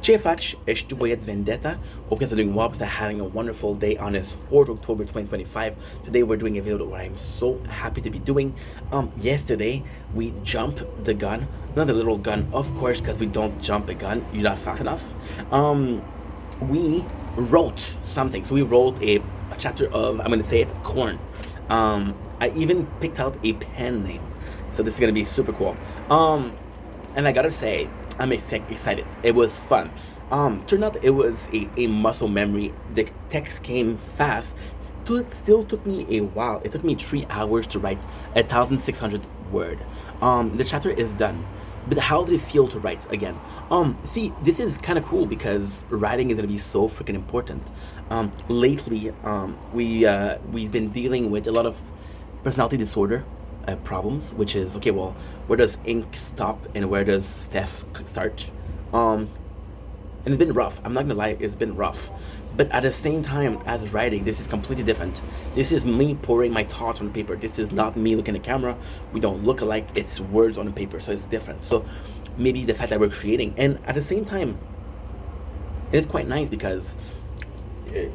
Cefach, este Boyet Vendetta. Hope you guys are doing well, because I'm having a wonderful day on this 4th October 2025. Today we're doing a video that I'm so happy to be doing. Yesterday we jumped the gun, not the little gun, of course, because we don't jump a gun, you're not fast enough. We wrote something. So we wrote a chapter of, I'm gonna say it, Corn. I even picked out a pen name. So this is gonna be super cool. And I gotta say, I'm excited. It was fun. Turned out it was a muscle memory. The text came fast. Still took me a while. It took me 3 hours to write 1,600 word. The chapter is done. But how did it feel to write again? See, this is kind of cool because writing is gonna be so freaking important. Lately, we've been dealing with a lot of personality disorder problems, which is okay. Well, where does ink stop and where does Steph start? And it's been rough. I'm not gonna lie, it's been rough. But at the same time as writing, this is completely different. This is me pouring my thoughts on paper. This is not me looking at the camera. We don't look alike. It's words on the paper, so it's different. So maybe the fact that we're creating, and at the same time, it's quite nice because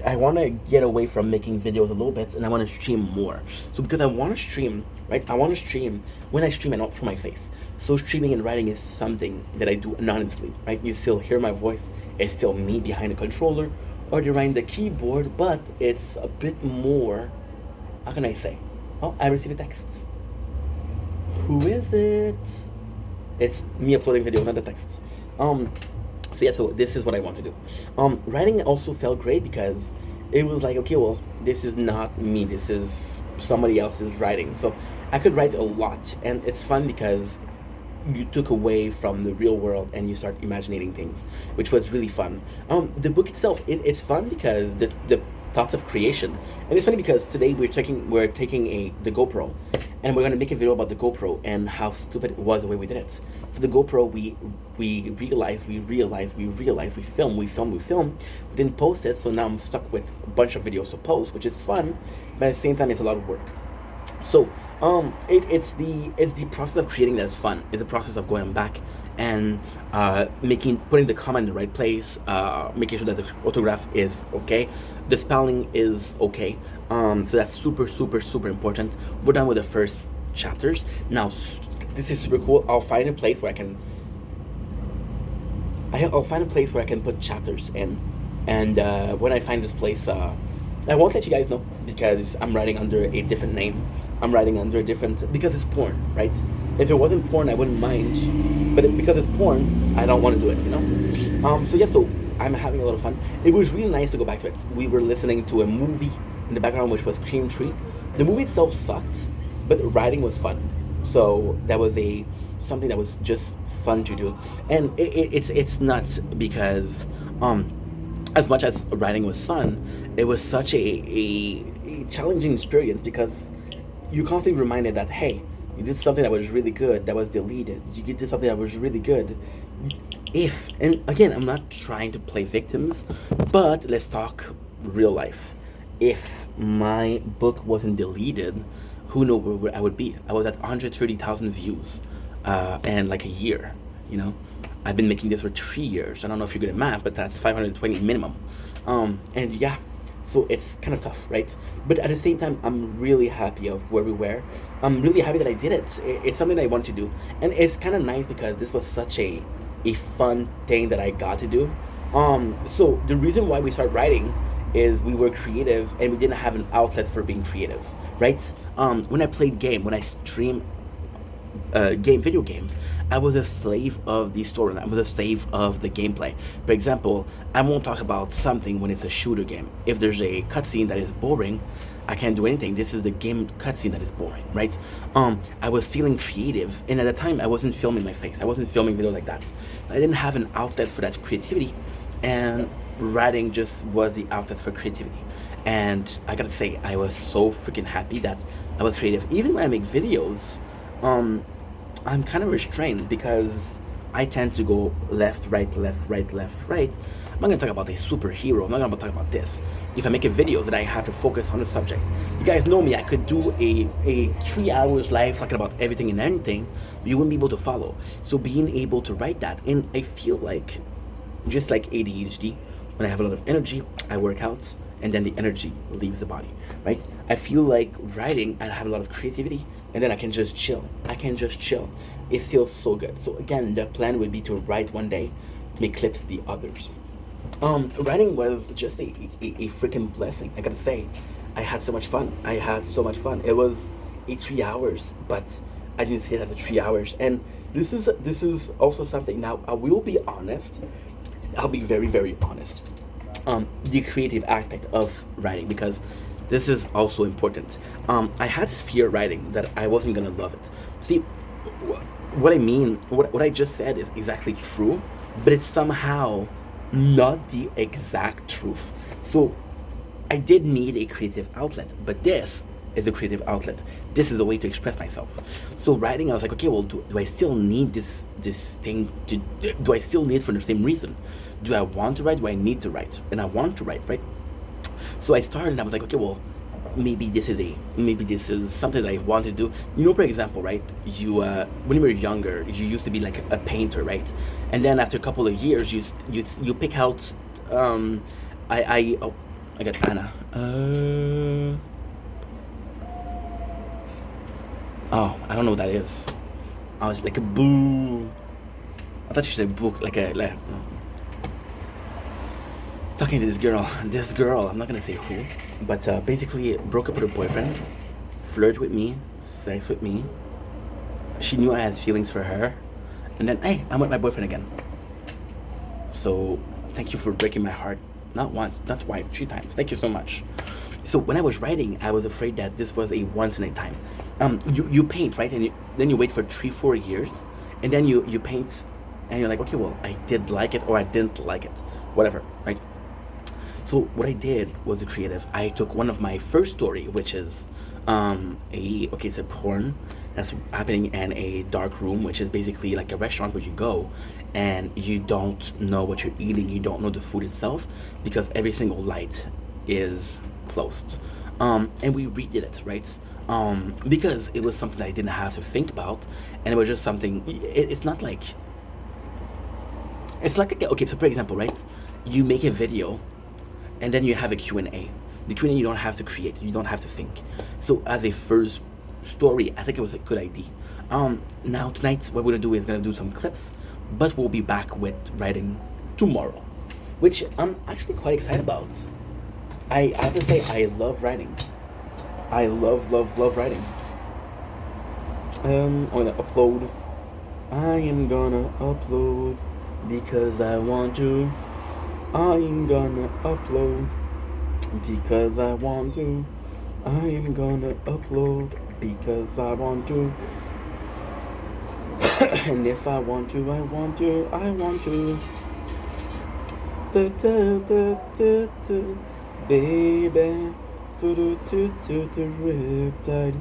I want to get away from making videos a little bit, and I want to stream more. So because I want to stream, right? I want to stream. When I stream, I don't show my face. So streaming and writing is something that I do anonymously, right? You still hear my voice. It's still me behind the controller or behind the keyboard, but it's a bit more, how can I say? Oh, I received a text. Who is it? It's me uploading video, not the text. So yeah, so this is what I want to do. Writing also felt great because it was like, okay, well, this is not me. This is somebody else's writing. So I could write a lot, and it's fun because you took away from the real world and you start imagining things, which was really fun. The book itself, it's fun because the thoughts of creation, and it's funny because today we're taking the GoPro, and we're gonna make a video about the GoPro and how stupid it was the way we did it. For the GoPro, we realized, we film, we didn't post it, so now I'm stuck with a bunch of videos to post, which is fun, but at the same time, it's a lot of work. So, it's the process of creating that's fun. It's the process of going back and putting the comma in the right place, making sure that the autograph is okay, the spelling is okay. So that's super, super, super important. We're done with the first chapters. Now, this is super cool. I'll find a place where I can put chapters in, and when I find this place, I won't let you guys know because I'm writing under a different name. Because it's porn, right? If it wasn't porn, I wouldn't mind, but because it's porn, I don't want to do it, you know? So yeah, so I'm having a lot of fun. It was really nice to go back to it. We were listening to a movie in the background, which was Cream Tree. The movie itself sucked, but writing was fun. So that was something that was just fun to do. And it's nuts because, as much as writing was fun, it was such a challenging experience because you're constantly reminded that, hey, you did something that was really good that was deleted. You did something that was really good. And again, I'm not trying to play victims, but let's talk real life. If my book wasn't deleted, who knows where I would be? I was at 130,000 views, and like a year, you know? I've been making this for 3 years. I don't know if you're good at math, but that's 520 minimum. And yeah, so it's kind of tough, right? But at the same time, I'm really happy of where we were. I'm really happy that I did it. It's something I want to do. And it's kind of nice because this was such a fun thing that I got to do. So the reason why we started writing is we were creative and we didn't have an outlet for being creative, right? When I played when I stream video games, I was a slave of the story. I was a slave of the gameplay. For example, I won't talk about something when it's a shooter game. If there's a cutscene that is boring, I can't do anything. This is the game cutscene that is boring, right? I was feeling creative, and at the time, I wasn't filming my face. I wasn't filming videos like that. I didn't have an outlet for that creativity, and writing just was the outlet for creativity. And I gotta say, I was so freaking happy that I was creative. Even when I make videos, I'm kind of restrained because I tend to go left, right, left, right, left, right. I'm not gonna talk about a superhero. I'm not gonna talk about this. If I make a video, then I have to focus on the subject. You guys know me. I could do a 3 hours live talking about everything and anything. But you wouldn't be able to follow. So being able to write that, and I feel like just like ADHD. When I have a lot of energy, I work out, and then the energy leaves the body, right? I feel like writing, I have a lot of creativity, and then I can just chill. I can just chill. It feels so good. So again, the plan would be to write one day, to eclipse the others. Writing was just a freaking blessing. I gotta say, I had so much fun. I had so much fun. It was 3 hours, but I didn't see it after 3 hours. And this is also something. Now I will be honest. I'll be very very honest. The creative aspect of writing, because this is also important. I had this fear writing that I wasn't gonna love it. See, what I mean, what I just said is exactly true, but it's somehow not the exact truth. So I did need a creative outlet, but this is a creative outlet. This is a way to express myself. So writing, I was like, okay, well, do I still need this thing? Do I still need it for the same reason? Do I want to write? Do I need to write? And I want to write, right? So I started, and I was like, okay, well, maybe this is something that I want to do. You know, for example, right? You when you were younger, you used to be like a painter, right? And then after a couple of years, you pick out. I got Anna. Oh, I don't know what that is. I was like a boo. I thought you said book like a like. Talking to this girl, I'm not gonna say who, but basically broke up with her boyfriend, flirted with me, sex with me. She knew I had feelings for her, and then hey, I'm with my boyfriend again. So thank you for breaking my heart, not once, not twice, 3 times. Thank you so much. So when I was writing, I was afraid that this was a once in a time. You paint, right, and then you wait for 3-4 years, and then you paint, and you're like, okay, well, I did like it or I didn't like it, whatever, right? So what I did was a creative. I took one of my first story, which is it's a porn that's happening in a dark room, which is basically like a restaurant where you go and you don't know what you're eating, you don't know the food itself because every single light is closed. And we redid it, right? Because it was something that I didn't have to think about, and it was just something. It's not like it's like okay. So for example, right? You make a video and then you have a Q&A. The Q&A you don't have to create, you don't have to think. So as a first story, I think it was a good idea. Now tonight what we're gonna do is gonna do some clips, but we'll be back with writing tomorrow, which I'm actually quite excited about. I have to say I love writing. I love writing. I'm gonna upload. I am gonna upload because I want to. I'm gonna upload because I want to. I am gonna upload because I want to. And if I want to, I want to, I want to. Da, da, da, da, da, baby. Do, do, do, do, do, riptide.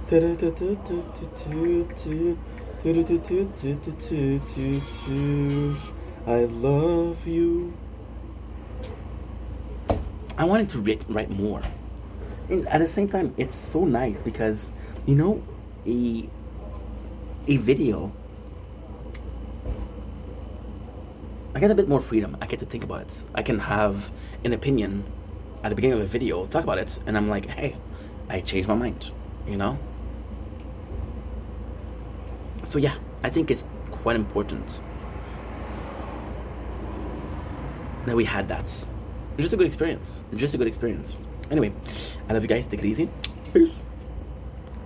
Da, da, da, da, da, do, do, do, do, do, do, do, do, do, do. I love you. I wanted to write more. And at the same time, it's so nice because, you know, a video, I get a bit more freedom. I get to think about it. I can have an opinion at the beginning of a video, talk about it, and I'm like, hey, I changed my mind, you know? So yeah, I think it's quite important that we had that. Just a good experience. Just a good experience. Anyway, I love you guys. Take it easy. Peace.